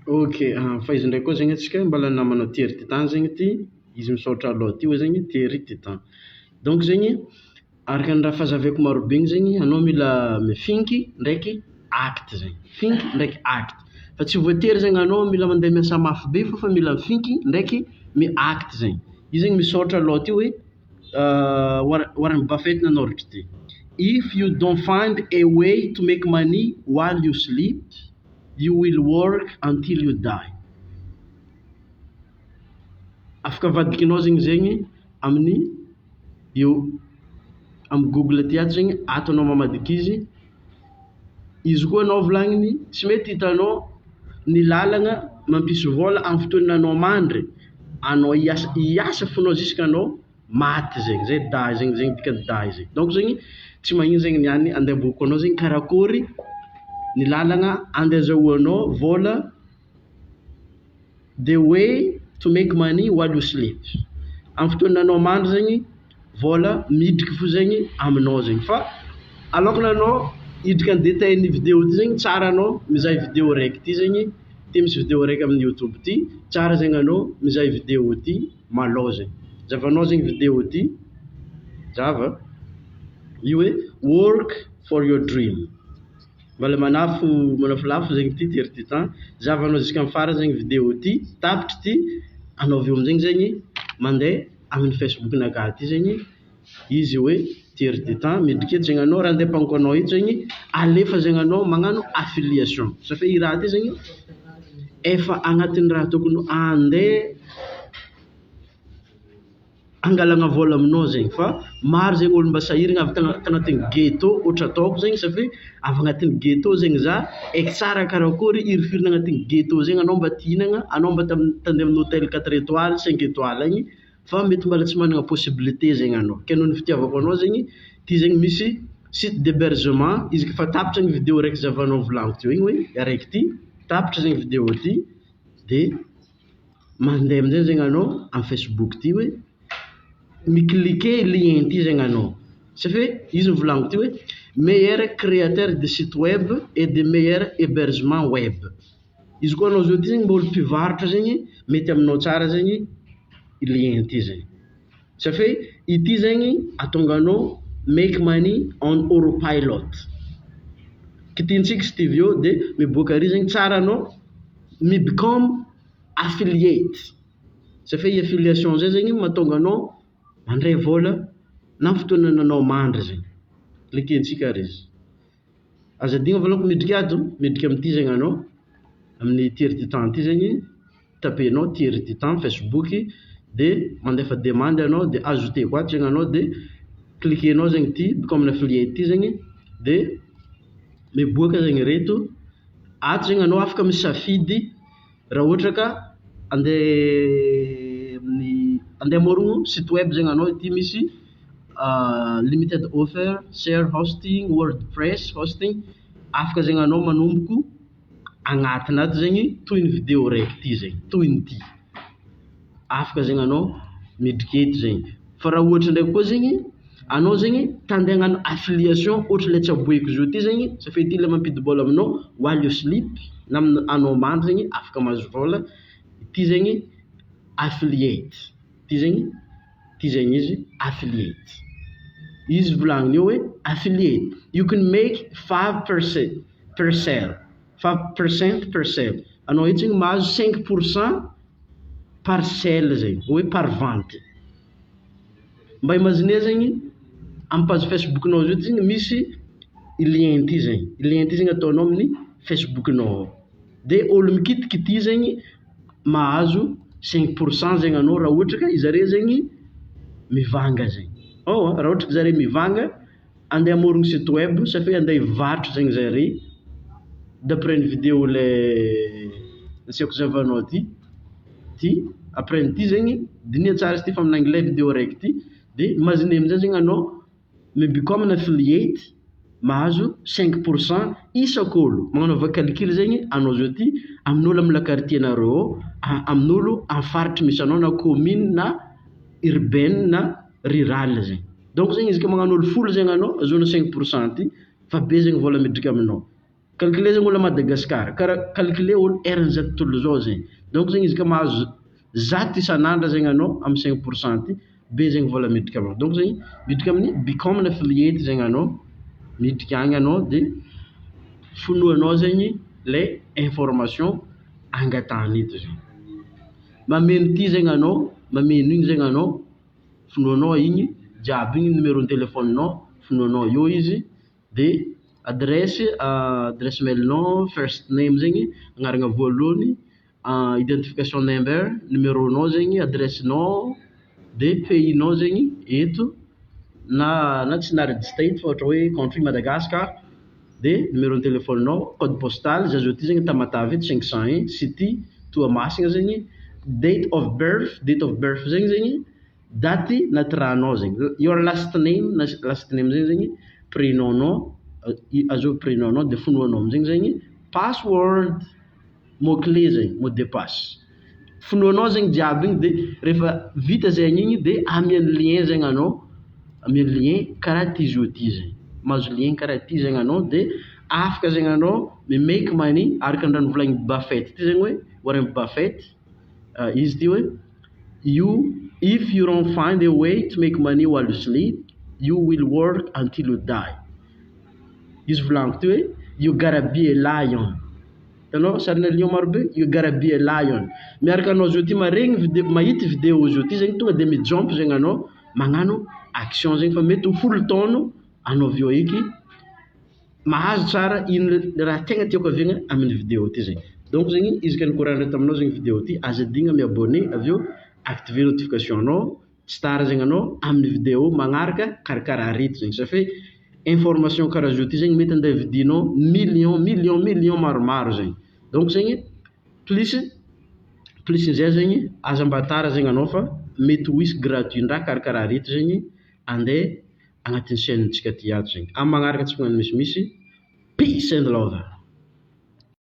Ok, fa izy ndraiky koa zegny atsika mbala namanao Thierry Titan zegny ty, izy misaotra aloha ty hoe zegny Thierry Titan. Donc zegny araka ny raha fahazavaiko marobe igny zegny anao mila mifinky ndraiky acte zegny, finky ndraiky acte. Fa tsy voatery zegny anao mila mandeha miasa mafy be fa mila mifinky ndraiky mi-acte zegny. Izy zegny misaotra aloha ty hoe Warren Buffett nanoratra ty. If you don't find a way to make money while you sleep, you will work until you die. Afaka avadikinao zegny amin'ny amin'ny Google ty ato zegny atanao mamadiky izy koa anao volagniny tsy mety hitanao ny lalagna mampisy vola amin'ny fotoana anao mandry, anao hiasa fonao jusqu'à anao maty zegny, zay die zegny dikany die zegny. Donc zegny tsy magnino zegny niany andehaboko anao zegny karakory ny lalagna andehazahoanao vola, the way to make money while you sleep. Amin'ny fotoana anao mandry zegny vola midriky fo zegny aminao zegny, fa alokany anao idriky ny détail ny vidéo ty zegny tsara anao mizaha vidéo raiky ty zegny, ty misy vidéo raiky amin'ny YouTube ty, tsara zegny anao mizaha vidéo ty malao zegny. Zavanao zegny vidéo ty, zava io hoe work for your dream. Mbala manafo zegny ty Thierry Titan, zavanao jusqu'à amin'ny farany zegny vidéo ty, tapitry ty, anao aveo amizegny zegny mandeha amin'ny Facebook naka ty zegny izy hoe Thierry Titan midriky eto zegny anao raha andeha ampango anao eto zegny alefa zegny anao magnano affiliation. Safe i raha ty zegny efa agnatin'ny raha tokony andeha angalagna vola aminao zegny, fa maro zegny olo mba sahiragna avy tagnatin'ny ghetto ohatra ataoko zegny safe avy agnatin'ny ghetto zegny za eky tsara karakory hirifirina agnatin'ny ghetto zegny anao mba tihinagna, anao mba tandeha amin'ny hôtel 4 étoiles 5 étoiles agny, fa mety mbala tsy managna possibilité zegny anao. Ke noho ny fitiavako anao zegny ty zegny misy site d'hébergement, izy fa tapitra ny vidéo raiky zavanao volagniko teo igny hoe araiky ty, tapitra zegny vidéo ty de mandeha amizay zegny anao amin'ny Facebook ty hoe mi-cliquer lien ty zegny anao. Safe izy volagniko ty hoe meilleur créateur de site web et de meilleur hébergement web. Izy koa anao zao ty zegny mbola mpivarotra zegny mety aminao tsara zegny lien ty zegny. Safe ity zegny atonganao make money on autopilot. Kitintsika studio de miboaka ary zegny tsara anao mi become affiliate. Safe i affiliation zay zegny mahatonga anao mandray vola na fotoana anao mandry zegny. Likentsika ary izy. Azadigna volanko midriky ato, midriky amin'ity zegny anao amin'ny Thierry Titan ty zegny, tapenao Thierry Titan Facebook de mandefa demande anao de ajouter ko ato zegny anao de cliquenao zegny ty become amin'ny affiliate ty zegny de miboaka zegny reto. Ato zegny anao afaka misafidy raha ohatra ka andeha amorogno site web zegny anao, ity misy limited offer, share hosting, WordPress hosting, afaka zegny anao manomboko agnatiny ato zegny toy ny vidéo raiky ty zegny, toy ny ty. Afaka zegny anao midriky eto zegny. Fa raha ohatra ndraiky koa zegny anao zegny tandeha hagnano affiliation ohatra le tsaboeko zao ty zegny, safe ty le mampidi-bola aminao while you sleep na anao mandry zegny afaka mahazo vola. Ty zegny affiliate, ty zegny izy affiliate. Izy volagniny eo hoe affiliate, you can make 5% per sale, 5% per sale. Anao eto zegny mahazo 5% par sale zegny, hoe par vente. Mba imagine zegny amin'ny page Facebook-nao zao ty zegny misy lien ty zegny, lien ty zegny ataonao amin'ny Facebook-nao de olo mikitiky ty zegny mahazo 5% zegny anao raha ohatra ka izare zegny mivanga zegny. Raha ohatra ka zare mivanga andeha amorogno site web, safe andeha hivarotra zegny zare d'après ny vidéo le nasiako zavanao ty après ny ty zegny dinia tsara izy ty fa amin'ny anglais vidéo raiky ty de imagine amizay zegny anao mi-become an affiliate mahazo 5% isak'olo. Magnano va calcul zegny anao zao ty amin'olo amin'ny quartier nareo, amin'olo amin'ny faritry misy anao na commune na urbaine na rural zegny. Donc zegny izy ka magnano olo folo zegny anao azahoana 5% ty fa be zegny vola midriky aminao. calculer zegny olo a Madagasikara karaha calculer olo heure zato tontolo zao zegny donc zegny izy ka mahazo zato isan'andro zegny anao amin'ny 5% ty be zegny vola miditra aminao donc zegny miditra amin'ny become an affiliate zegny anao miditra agny anao de fonoanao zegny le information angatahana eto zegny mameno ty zegny anao mameno igny zegny anao fonoanao igny jiaby igny numéro téléphone-nao fonoanao eo izy de adresse mail nao first name zegny agnarana voalohany identification number numéro nao zegny adresse nao de pays nao zegny eto na tsy United States fa ohatra hoe country Madagascar de numéro téléphone nao code postal zazo ty zegny Tamatavy 501 city Toamasina zegny date of birth zegny daty natranao zegny your last name zegny prénom nao azo prénom nao de fonoanao amizegny zegny password mot clé zegny mot de passe fonoanao zegny jiaby igny de rehefa vita zegny igny de amian'ny lien zegny anao amian'ny lien karaha ty izy ty zegny mahazo lien karaha ty zegny anao de afaka zegny anao mi-make money araka ny raha novolagn'i Buffett ty zegny hoe Warren Buffett izy ty hoe if you don't find a way to make money while you sleep you will work until you die izy volagniko ty hoe you gotta be a lion tanao sarina lion marobe you gotta be a lion miaraka anao zao ty maregny vidéo mahita vidéo zao ty zegny tonga de mijompo zegny anao magnano action zegny fa mety ho folo taona anao veo eky mahazo tsara ino raha tegna tiako avegna amin'ny vidéo ty zegny donc zegny izy ka nikorandra taminao zegny vidéo ty aza digna mi-abonné aveo activer notification nao tsy tara zegny anao amin'ny vidéo magnaraka karakaraha reto zegny safe information karaha zao ty zegny mety andeha vidinao million maromaro zegny donc zegny plus nizay zegny aza mba tara zegny anao fa mety ho isy gratuit-ndraha karakaraha reto zegny andeha agnatin'ny chaîne-ntsika ty ato zegny amin'ny magnaraka tsy magnano misimisy peace and love